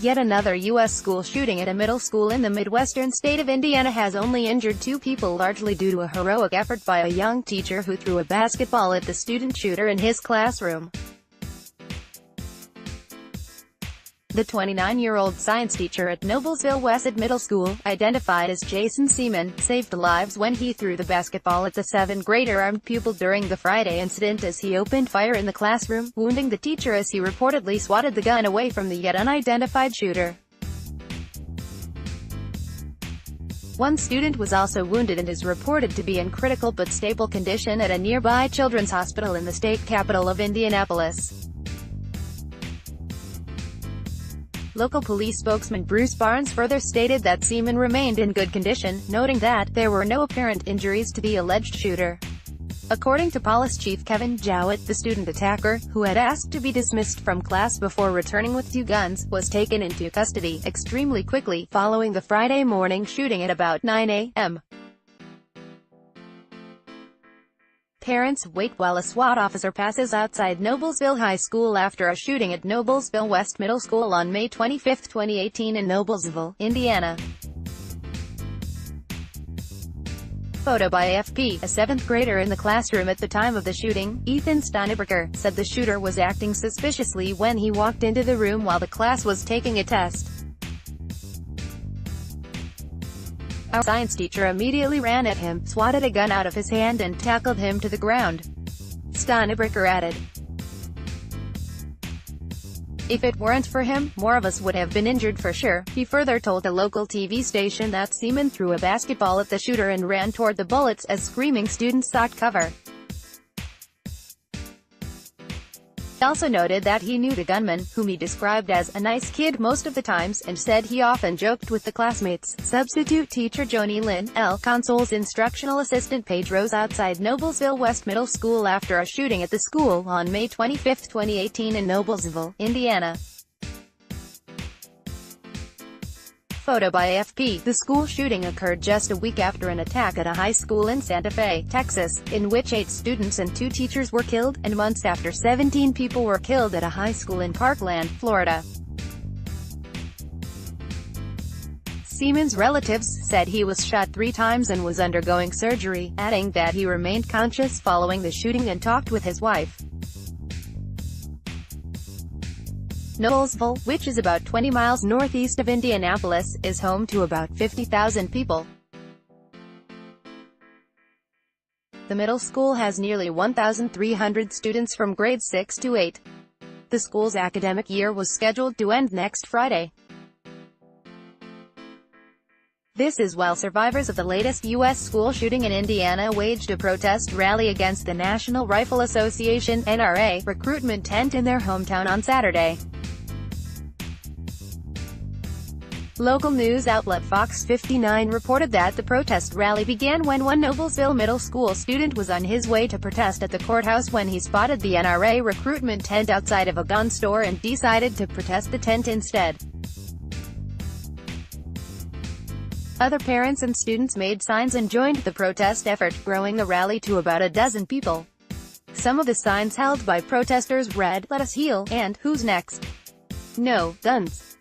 Yet another U.S. school shooting at a middle school in the Midwestern state of Indiana has only injured 2 people, largely due to a heroic effort by a young teacher who threw a basketball at the student shooter in his classroom. The 29-year-old science teacher at Noblesville West Middle School, identified as Jason Seaman, saved lives when he threw the basketball at the 7th-grader armed pupil during the Friday incident as he opened fire in the classroom, wounding the teacher as he reportedly swatted the gun away from the yet unidentified shooter. One student was also wounded and is reported to be in critical but stable condition at a nearby children's hospital in the state capital of Indianapolis. Local police spokesman Bruce Barnes further stated that Seaman remained in good condition, noting that there were no apparent injuries to the alleged shooter. According to Police Chief Kevin Jowett, the student attacker, who had asked to be dismissed from class before returning with 2 guns, was taken into custody extremely quickly following the Friday morning shooting at about 9 a.m. Parents wait while a SWAT officer passes outside Noblesville High School after a shooting at Noblesville West Middle School on May 25, 2018 in Noblesville, Indiana. Photo by AFP. A 7th grader in the classroom at the time of the shooting, Ethan Steinebrecher, said the shooter was acting suspiciously when he walked into the room while the class was taking a test. Our science teacher immediately ran at him, swatted a gun out of his hand and tackled him to the ground. Steinebrecher added. If it weren't for him, more of us would have been injured for sure. He further told a local TV station that Seaman threw a basketball at the shooter and ran toward the bullets as screaming students sought cover. He also noted that he knew the gunman, whom he described as a nice kid most of the times, and said he often joked with the classmates. Substitute teacher Joni Lynn L. Console's instructional assistant Paige rose outside Noblesville West Middle School after a shooting at the school on May 25, 2018 in Noblesville, Indiana. Photo by AFP. The school shooting occurred just a week after an attack at a high school in Santa Fe, Texas, in which 8 students and 2 teachers were killed, and months after 17 people were killed at a high school in Parkland, Florida. Seaman's relatives said he was shot 3 times and was undergoing surgery, adding that he remained conscious following the shooting and talked with his wife. Noblesville, which is about 20 miles northeast of Indianapolis, is home to about 50,000 people. The middle school has nearly 1,300 students from grades 6 to 8. The school's academic year was scheduled to end next Friday. This is while survivors of the latest U.S. school shooting in Indiana waged a protest rally against the National Rifle Association (NRA) recruitment tent in their hometown on Saturday. Local news outlet Fox 59 reported that the protest rally began when one Noblesville Middle School student was on his way to protest at the courthouse when he spotted the NRA recruitment tent outside of a gun store and decided to protest the tent instead. Other parents and students made signs and joined the protest effort, growing the rally to about a dozen people. Some of the signs held by protesters read, "Let us heal," and "Who's next? No guns."